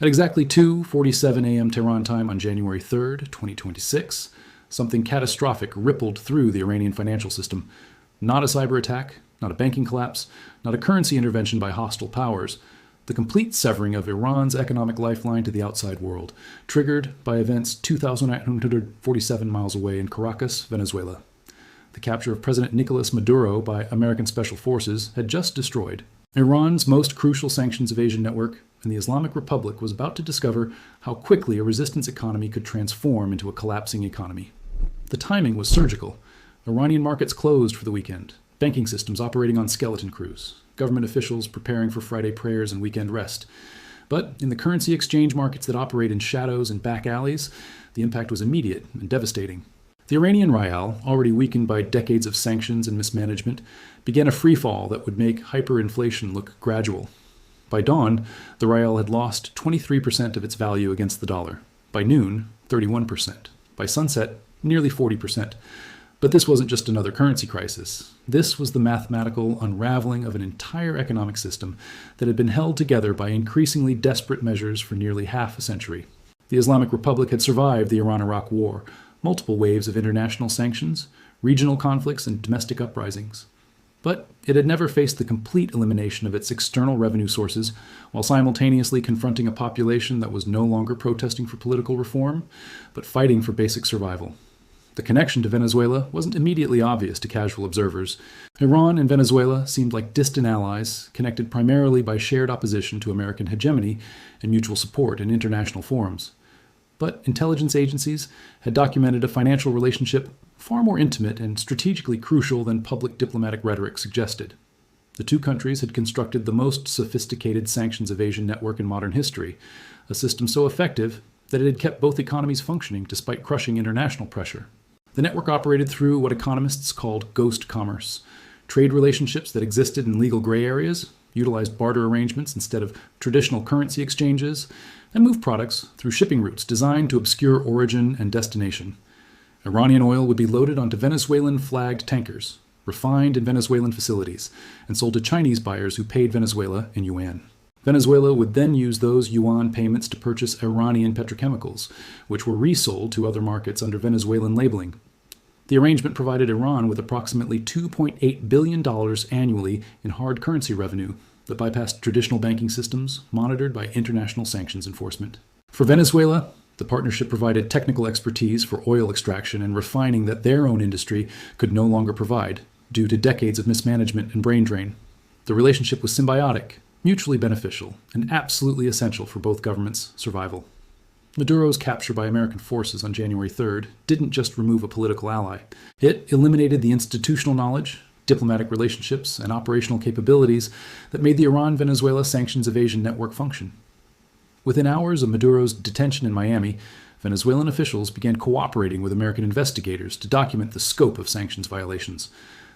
At exactly 2:47 a.m. Tehran time on January 3rd, 2026, something catastrophic rippled through the Iranian financial system. Not a cyber attack, not a banking collapse, not a currency intervention by hostile powers. The complete severing of Iran's economic lifeline to the outside world, triggered by events 2,847 miles away in Caracas, Venezuela. The capture of President Nicolas Maduro by American special forces had just destroyed Iran's most crucial sanctions evasion network, and the Islamic Republic was about to discover how quickly a resistance economy could transform into a collapsing economy. The timing was surgical. Iranian markets closed for the weekend, banking systems operating on skeleton crews, government officials preparing for Friday prayers and weekend rest. But in the currency exchange markets that operate in shadows and back alleys, the impact was immediate and devastating. The Iranian rial, already weakened by decades of sanctions and mismanagement, began a freefall that would make hyperinflation look gradual. By dawn, the rial had lost 23% of its value against the dollar. By noon, 31%. By sunset, nearly 40%. But this wasn't just another currency crisis. This was the mathematical unraveling of an entire economic system that had been held together by increasingly desperate measures for nearly half a century. The Islamic Republic had survived the Iran-Iraq War, multiple waves of international sanctions, regional conflicts, and domestic uprisings. But it had never faced the complete elimination of its external revenue sources while simultaneously confronting a population that was no longer protesting for political reform, but fighting for basic survival. The connection to Venezuela wasn't immediately obvious to casual observers. Iran and Venezuela seemed like distant allies, connected primarily by shared opposition to American hegemony and mutual support in international forums. But intelligence agencies had documented a financial relationship far more intimate and strategically crucial than public diplomatic rhetoric suggested. The two countries had constructed the most sophisticated sanctions evasion network in modern history, a system so effective that it had kept both economies functioning despite crushing international pressure. The network operated through what economists called ghost commerce, trade relationships that existed in legal gray areas, utilized barter arrangements instead of traditional currency exchanges, and moved products through shipping routes designed to obscure origin and destination. Iranian oil would be loaded onto Venezuelan-flagged tankers, refined in Venezuelan facilities, and sold to Chinese buyers who paid Venezuela in yuan. Venezuela would then use those yuan payments to purchase Iranian petrochemicals, which were resold to other markets under Venezuelan labeling. The arrangement provided Iran with approximately $2.8 billion annually in hard currency revenue that bypassed traditional banking systems monitored by international sanctions enforcement. For Venezuela, the partnership provided technical expertise for oil extraction and refining that their own industry could no longer provide, due to decades of mismanagement and brain drain. The relationship was symbiotic, mutually beneficial, and absolutely essential for both governments' survival. Maduro's capture by American forces on January 3rd didn't just remove a political ally. It eliminated the institutional knowledge, diplomatic relationships, and operational capabilities that made the Iran-Venezuela sanctions evasion network function. Within hours of Maduro's detention in Miami, Venezuelan officials began cooperating with American investigators to document the scope of sanctions violations.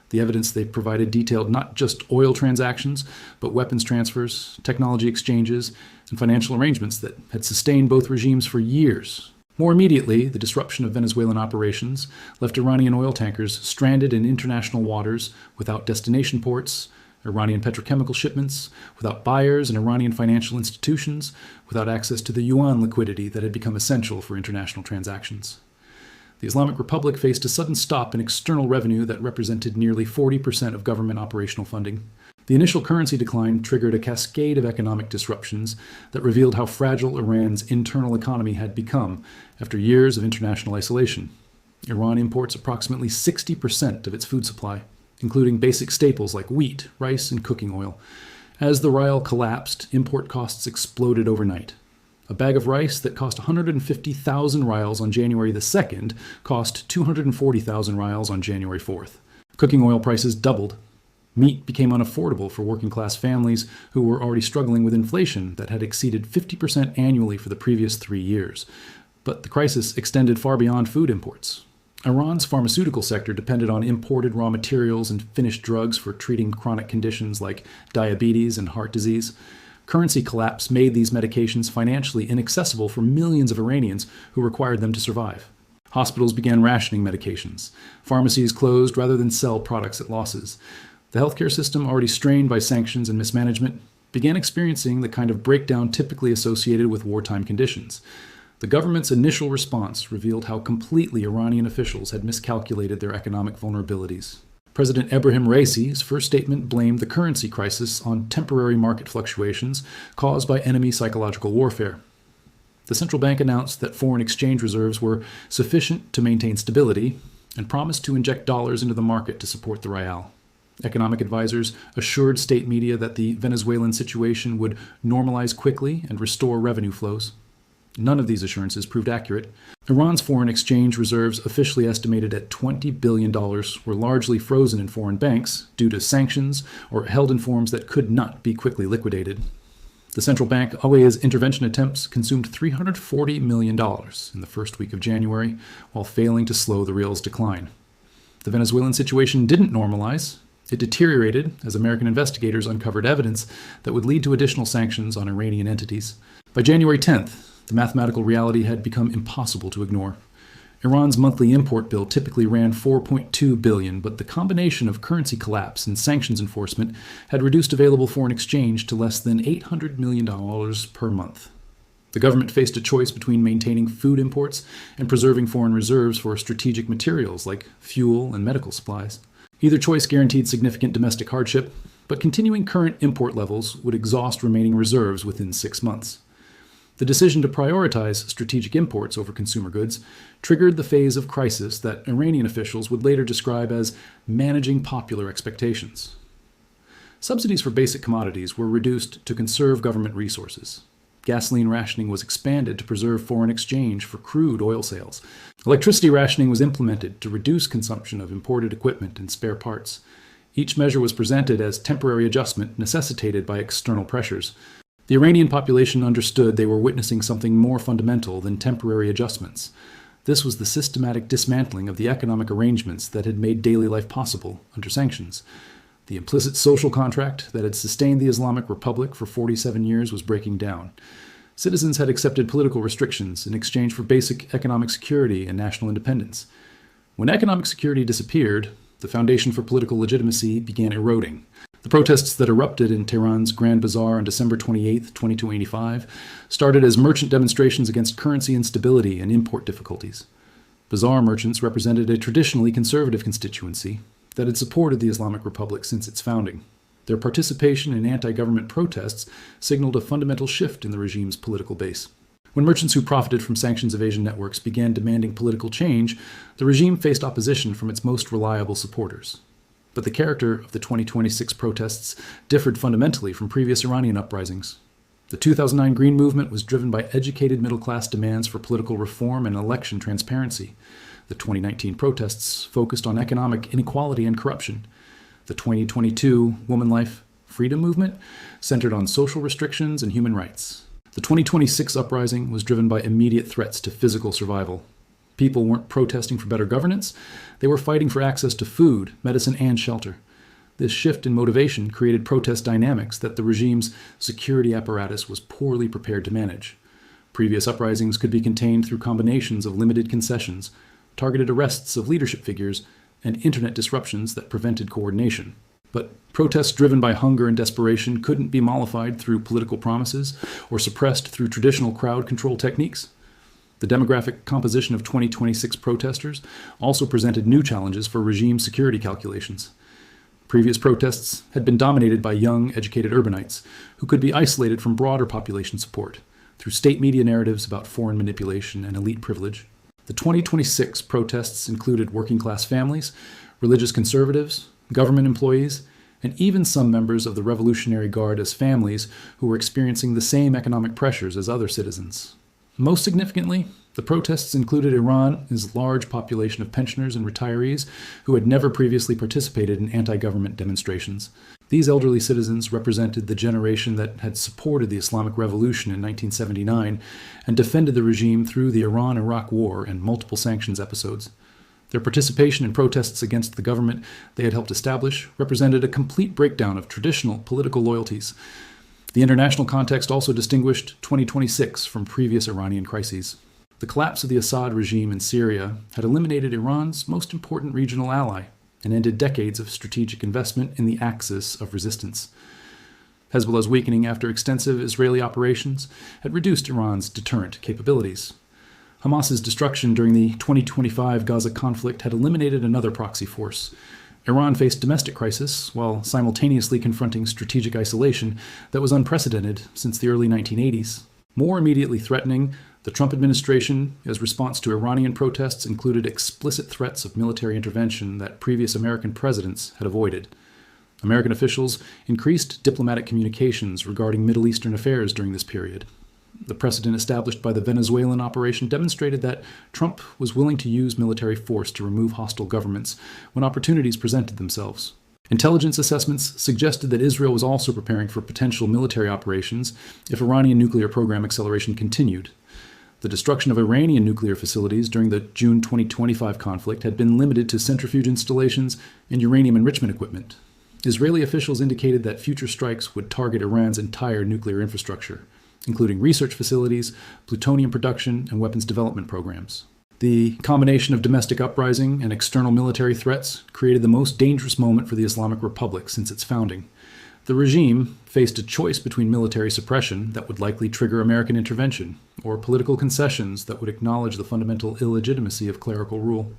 The evidence they provided detailed not just oil transactions, but weapons transfers, technology exchanges, and financial arrangements that had sustained both regimes for years. More immediately, the disruption of Venezuelan operations left Iranian oil tankers stranded in international waters without destination ports, Iranian petrochemical shipments, without buyers and Iranian financial institutions, without access to the yuan liquidity that had become essential for international transactions. The Islamic Republic faced a sudden stop in external revenue that represented nearly 40% of government operational funding. The initial currency decline triggered a cascade of economic disruptions that revealed how fragile Iran's internal economy had become after years of international isolation. Iran imports approximately 60% of its food supply, including basic staples like wheat, rice, and cooking oil. As the rial collapsed, import costs exploded overnight. A bag of rice that cost 150,000 rials on January the 2nd cost 240,000 rials on January 4th. Cooking oil prices doubled. Meat became unaffordable for working-class families who were already struggling with inflation that had exceeded 50% annually for the previous 3 years. But the crisis extended far beyond food imports. Iran's pharmaceutical sector depended on imported raw materials and finished drugs for treating chronic conditions like diabetes and heart disease. Currency collapse made these medications financially inaccessible for millions of Iranians who required them to survive. Hospitals began rationing medications. Pharmacies closed rather than sell products at losses. The healthcare system, already strained by sanctions and mismanagement, began experiencing the kind of breakdown typically associated with wartime conditions. The government's initial response revealed how completely Iranian officials had miscalculated their economic vulnerabilities. President Ebrahim Raisi's first statement blamed the currency crisis on temporary market fluctuations caused by enemy psychological warfare. The central bank announced that foreign exchange reserves were sufficient to maintain stability and promised to inject dollars into the market to support the rial. Economic advisors assured state media that the Venezuelan situation would normalize quickly and restore revenue flows. None of these assurances proved accurate. Iran's foreign exchange reserves, officially estimated at $20 billion, were largely frozen in foreign banks due to sanctions or held in forms that could not be quickly liquidated. The central bank Awea's intervention attempts consumed $340 million in the first week of January, while failing to slow the rial's decline. The Venezuelan situation didn't normalize. It deteriorated as American investigators uncovered evidence that would lead to additional sanctions on Iranian entities. By January 10th, the mathematical reality had become impossible to ignore. Iran's monthly import bill typically ran $4.2 billion, but the combination of currency collapse and sanctions enforcement had reduced available foreign exchange to less than $800 million per month. The government faced a choice between maintaining food imports and preserving foreign reserves for strategic materials like fuel and medical supplies. Either choice guaranteed significant domestic hardship, but continuing current import levels would exhaust remaining reserves within 6 months. The decision to prioritize strategic imports over consumer goods triggered the phase of crisis that Iranian officials would later describe as managing popular expectations. Subsidies for basic commodities were reduced to conserve government resources. Gasoline rationing was expanded to preserve foreign exchange for crude oil sales. Electricity rationing was implemented to reduce consumption of imported equipment and spare parts. Each measure was presented as temporary adjustment necessitated by external pressures. The Iranian population understood they were witnessing something more fundamental than temporary adjustments. This was the systematic dismantling of the economic arrangements that had made daily life possible under sanctions. The implicit social contract that had sustained the Islamic Republic for 47 years was breaking down. Citizens had accepted political restrictions in exchange for basic economic security and national independence. When economic security disappeared, the foundation for political legitimacy began eroding. The protests that erupted in Tehran's Grand Bazaar on December 28, 2285, started as merchant demonstrations against currency instability and import difficulties. Bazaar merchants represented a traditionally conservative constituency that had supported the Islamic Republic since its founding. Their participation in anti-government protests signaled a fundamental shift in the regime's political base. When merchants who profited from sanctions-evasion networks began demanding political change, the regime faced opposition from its most reliable supporters. But the character of the 2026 protests differed fundamentally from previous Iranian uprisings. The 2009 Green Movement was driven by educated middle-class demands for political reform and election transparency. The 2019 protests focused on economic inequality and corruption. The 2022 Woman Life Freedom Movement centered on social restrictions and human rights. The 2026 uprising was driven by immediate threats to physical survival. People weren't protesting for better governance, they were fighting for access to food, medicine, and shelter. This shift in motivation created protest dynamics that the regime's security apparatus was poorly prepared to manage. Previous uprisings could be contained through combinations of limited concessions, targeted arrests of leadership figures, and internet disruptions that prevented coordination. But protests driven by hunger and desperation couldn't be mollified through political promises or suppressed through traditional crowd control techniques. The demographic composition of 2026 protesters also presented new challenges for regime security calculations. Previous protests had been dominated by young, educated urbanites who could be isolated from broader population support through state media narratives about foreign manipulation and elite privilege. The 2026 protests included working-class families, religious conservatives, government employees, and even some members of the Revolutionary Guard as families who were experiencing the same economic pressures as other citizens. Most significantly, the protests included Iran's large population of pensioners and retirees who had never previously participated in anti-government demonstrations. These elderly citizens represented the generation that had supported the Islamic Revolution in 1979 and defended the regime through the Iran-Iraq War and multiple sanctions episodes. Their participation in protests against the government they had helped establish represented a complete breakdown of traditional political loyalties. The international context also distinguished 2026 from previous Iranian crises. The collapse of the Assad regime in Syria had eliminated Iran's most important regional ally and ended decades of strategic investment in the axis of resistance. Hezbollah's weakening after extensive Israeli operations had reduced Iran's deterrent capabilities. Hamas's destruction during the 2025 Gaza conflict had eliminated another proxy force. Iran faced domestic crisis while simultaneously confronting strategic isolation that was unprecedented since the early 1980s. More immediately threatening, the Trump administration, as response to Iranian protests, included explicit threats of military intervention that previous American presidents had avoided. American officials increased diplomatic communications regarding Middle Eastern affairs during this period. The precedent established by the Venezuelan operation demonstrated that Trump was willing to use military force to remove hostile governments when opportunities presented themselves. Intelligence assessments suggested that Israel was also preparing for potential military operations if Iranian nuclear program acceleration continued. The destruction of Iranian nuclear facilities during the June 2025 conflict had been limited to centrifuge installations and uranium enrichment equipment. Israeli officials indicated that future strikes would target Iran's entire nuclear infrastructure, including research facilities, plutonium production, and weapons development programs. The combination of domestic uprising and external military threats created the most dangerous moment for the Islamic Republic since its founding. The regime faced a choice between military suppression that would likely trigger American intervention, or political concessions that would acknowledge the fundamental illegitimacy of clerical rule.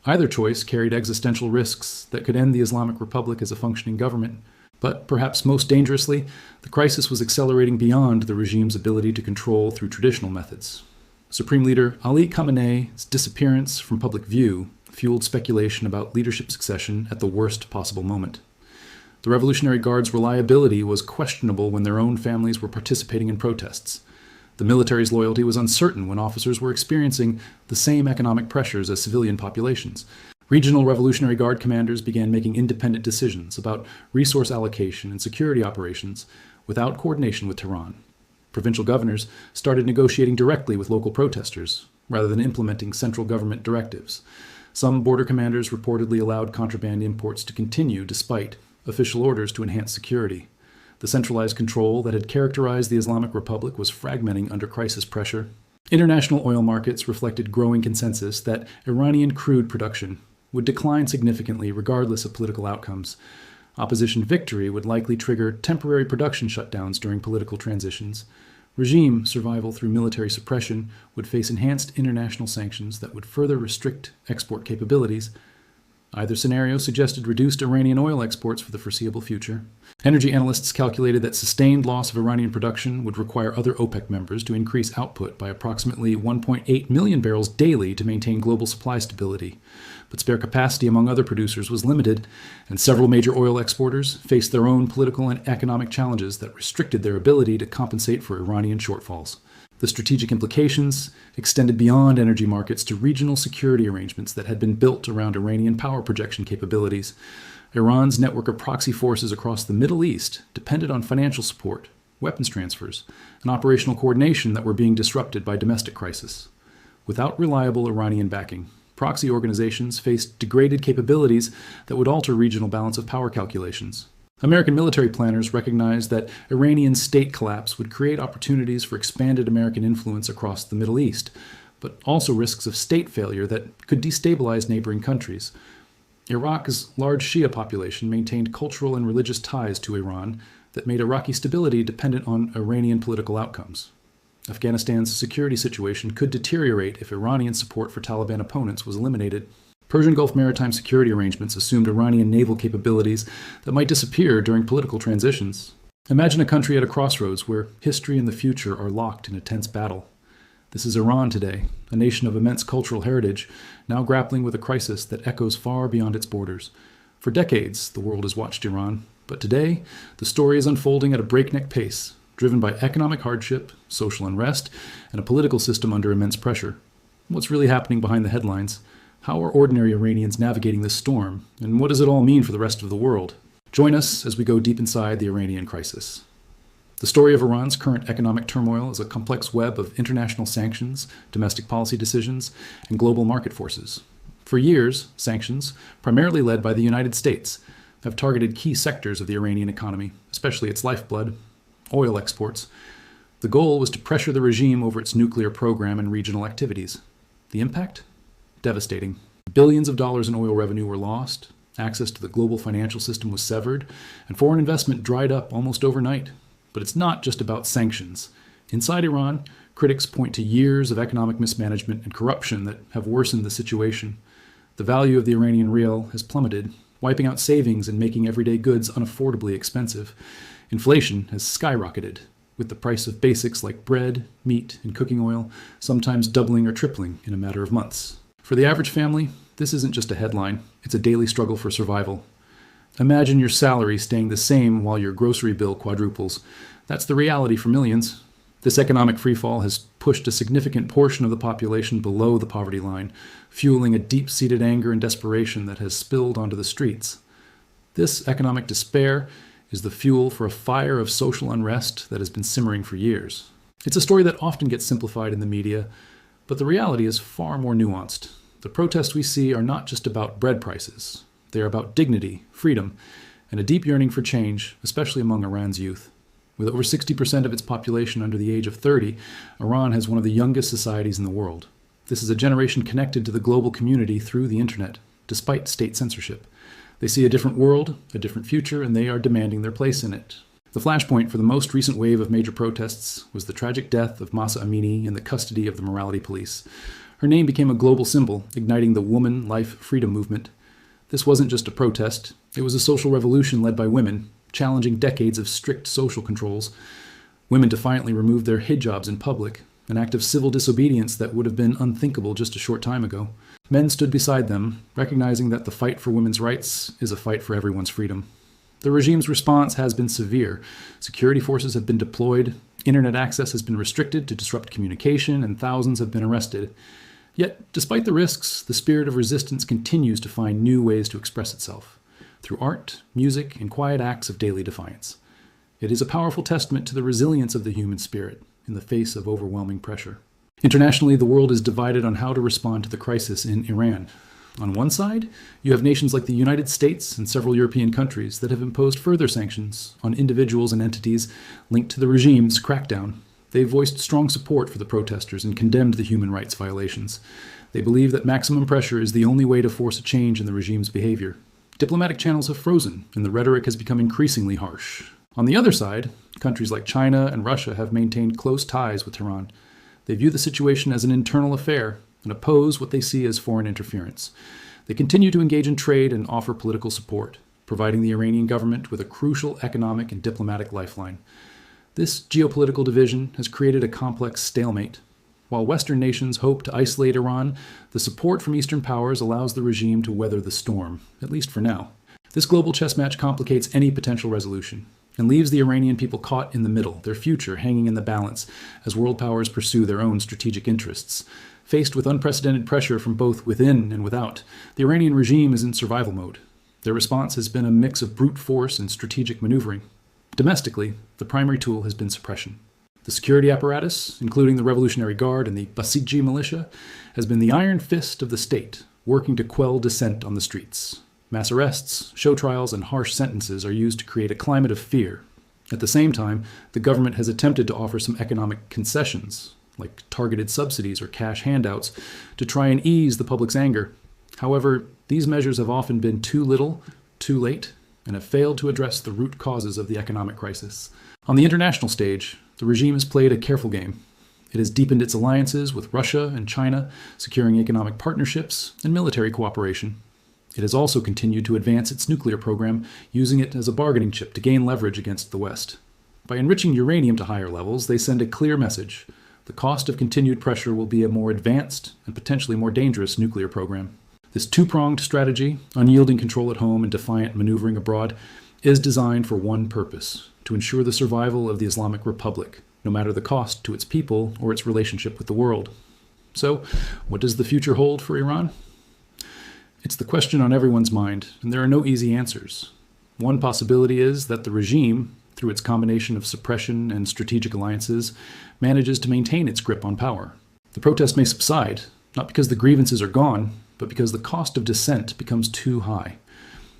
Either choice carried existential risks that could end the Islamic Republic as a functioning government. But perhaps most dangerously, the crisis was accelerating beyond the regime's ability to control through traditional methods. Supreme Leader Ali Khamenei's disappearance from public view fueled speculation about leadership succession at the worst possible moment. The Revolutionary Guard's reliability was questionable when their own families were participating in protests. The military's loyalty was uncertain when officers were experiencing the same economic pressures as civilian populations. Regional Revolutionary Guard commanders began making independent decisions about resource allocation and security operations without coordination with Tehran. Provincial governors started negotiating directly with local protesters, rather than implementing central government directives. Some border commanders reportedly allowed contraband imports to continue despite official orders to enhance security. The centralized control that had characterized the Islamic Republic was fragmenting under crisis pressure. International oil markets reflected growing consensus that Iranian crude production would decline significantly regardless of political outcomes. Opposition victory would likely trigger temporary production shutdowns during political transitions. Regime survival through military suppression would face enhanced international sanctions that would further restrict export capabilities. Either scenario suggested reduced Iranian oil exports for the foreseeable future. Energy analysts calculated that sustained loss of Iranian production would require other OPEC members to increase output by approximately 1.8 million barrels daily to maintain global supply stability. But spare capacity among other producers was limited, and several major oil exporters faced their own political and economic challenges that restricted their ability to compensate for Iranian shortfalls. The strategic implications extended beyond energy markets to regional security arrangements that had been built around Iranian power projection capabilities. Iran's network of proxy forces across the Middle East depended on financial support, weapons transfers, and operational coordination that were being disrupted by domestic crisis. Without reliable Iranian backing, proxy organizations faced degraded capabilities that would alter regional balance of power calculations. American military planners recognized that Iranian state collapse would create opportunities for expanded American influence across the Middle East, but also risks of state failure that could destabilize neighboring countries. Iraq's large Shia population maintained cultural and religious ties to Iran that made Iraqi stability dependent on Iranian political outcomes. Afghanistan's security situation could deteriorate if Iranian support for Taliban opponents was eliminated. Persian Gulf maritime security arrangements assumed Iranian naval capabilities that might disappear during political transitions. Imagine a country at a crossroads where history and the future are locked in a tense battle. This is Iran today, a nation of immense cultural heritage, now grappling with a crisis that echoes far beyond its borders. For decades, the world has watched Iran, but today, the story is unfolding at a breakneck pace, driven by economic hardship, social unrest, and a political system under immense pressure. What's really happening behind the headlines? How are ordinary Iranians navigating this storm, and what does it all mean for the rest of the world? Join us as we go deep inside the Iranian crisis. The story of Iran's current economic turmoil is a complex web of international sanctions, domestic policy decisions, and global market forces. For years, sanctions, primarily led by the United States, have targeted key sectors of the Iranian economy, especially its lifeblood, oil exports. The goal was to pressure the regime over its nuclear program and regional activities. The impact? Devastating. Billions of dollars in oil revenue were lost, Access to the global financial system was severed, and foreign investment dried up almost overnight. But it's not just about sanctions. Inside Iran, critics point to years of economic mismanagement and corruption that have worsened the situation. The value of the Iranian rial has plummeted, wiping out savings and making everyday goods unaffordably expensive. Inflation has skyrocketed, with the price of basics like bread, meat, and cooking oil sometimes doubling or tripling in a matter of months. For the average family, this isn't just a headline, it's a daily struggle for survival. Imagine your salary staying the same while your grocery bill quadruples. That's the reality for millions. This economic freefall has pushed a significant portion of the population below the poverty line, fueling a deep-seated anger and desperation that has spilled onto the streets. This economic despair is the fuel for a fire of social unrest that has been simmering for years. It's a story that often gets simplified in the media, but the reality is far more nuanced. The protests we see are not just about bread prices. They are about dignity, freedom, and a deep yearning for change, especially among Iran's youth. With over 60% of its population under the age of 30, Iran has one of the youngest societies in the world. This is a generation connected to the global community through the internet, despite state censorship. They see a different world, a different future, and they are demanding their place in it. The flashpoint for the most recent wave of major protests was the tragic death of Mahsa Amini in the custody of the morality police. Her name became a global symbol, igniting the woman life freedom movement. This wasn't just a protest, it was a social revolution led by women, challenging decades of strict social controls. Women defiantly removed their hijabs in public, an act of civil disobedience that would have been unthinkable just a short time ago. Men stood beside them, recognizing that the fight for women's rights is a fight for everyone's freedom. The regime's response has been severe. Security forces have been deployed, internet access has been restricted to disrupt communication, and thousands have been arrested. Yet, despite the risks, the spirit of resistance continues to find new ways to express itself, through art, music, and quiet acts of daily defiance. It is a powerful testament to the resilience of the human spirit in the face of overwhelming pressure. Internationally, the world is divided on how to respond to the crisis in Iran. On one side, you have nations like the United States and several European countries that have imposed further sanctions on individuals and entities linked to the regime's crackdown. They voiced strong support for the protesters and condemned the human rights violations. They believe that maximum pressure is the only way to force a change in the regime's behavior. Diplomatic channels have frozen, and the rhetoric has become increasingly harsh. On the other side, countries like China and Russia have maintained close ties with Tehran. They view the situation as an internal affair and oppose what they see as foreign interference. They continue to engage in trade and offer political support, providing the Iranian government with a crucial economic and diplomatic lifeline. This geopolitical division has created a complex stalemate. While Western nations hope to isolate Iran, the support from Eastern powers allows the regime to weather the storm, at least for now. This global chess match complicates any potential resolution and leaves the Iranian people caught in the middle, their future hanging in the balance as world powers pursue their own strategic interests. Faced with unprecedented pressure from both within and without, the Iranian regime is in survival mode. Their response has been a mix of brute force and strategic maneuvering. Domestically, the primary tool has been suppression. The security apparatus, including the Revolutionary Guard and the Basiji militia, has been the iron fist of the state, working to quell dissent on the streets. Mass arrests, show trials, and harsh sentences are used to create a climate of fear. At the same time, the government has attempted to offer some economic concessions, like targeted subsidies or cash handouts, to try and ease the public's anger. However, these measures have often been too little, too late, and have failed to address the root causes of the economic crisis. On the international stage, the regime has played a careful game. It has deepened its alliances with Russia and China, securing economic partnerships and military cooperation. It has also continued to advance its nuclear program, using it as a bargaining chip to gain leverage against the West. By enriching uranium to higher levels, they send a clear message. The cost of continued pressure will be a more advanced and potentially more dangerous nuclear program. This two-pronged strategy, unyielding control at home and defiant maneuvering abroad, is designed for one purpose: to ensure the survival of the Islamic Republic, no matter the cost to its people or its relationship with the world. So, what does the future hold for Iran? It's the question on everyone's mind, and there are no easy answers. One possibility is that the regime, through its combination of suppression and strategic alliances, manages to maintain its grip on power. The protests may subside, not because the grievances are gone, but because the cost of dissent becomes too high.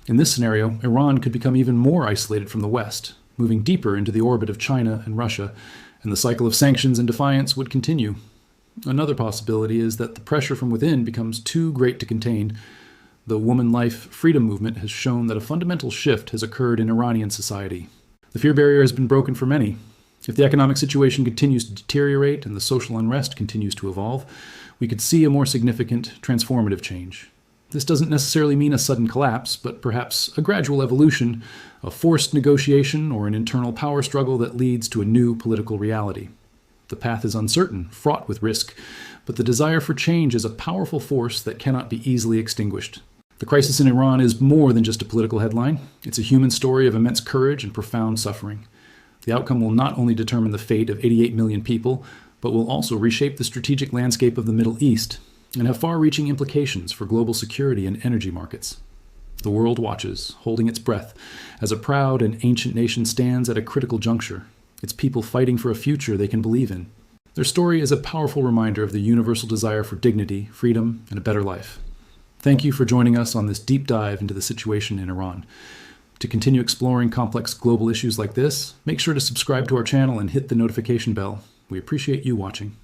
In this scenario, Iran could become even more isolated from the West, moving deeper into the orbit of China and Russia, and the cycle of sanctions and defiance would continue. Another possibility is that the pressure from within becomes too great to contain. The woman life freedom movement has shown that a fundamental shift has occurred in Iranian society. The fear barrier has been broken for many. If the economic situation continues to deteriorate and the social unrest continues to evolve, we could see a more significant transformative change. This doesn't necessarily mean a sudden collapse, but perhaps a gradual evolution, a forced negotiation, or an internal power struggle that leads to a new political reality. The path is uncertain, fraught with risk, but the desire for change is a powerful force that cannot be easily extinguished. The crisis in Iran is more than just a political headline. It's a human story of immense courage and profound suffering. The outcome will not only determine the fate of 88 million people, but will also reshape the strategic landscape of the Middle East and have far-reaching implications for global security and energy markets. The world watches, holding its breath, as a proud and ancient nation stands at a critical juncture, its people fighting for a future they can believe in. Their story is a powerful reminder of the universal desire for dignity, freedom, and a better life. Thank you for joining us on this deep dive into the situation in Iran. To continue exploring complex global issues like this, make sure to subscribe to our channel and hit the notification bell. We appreciate you watching.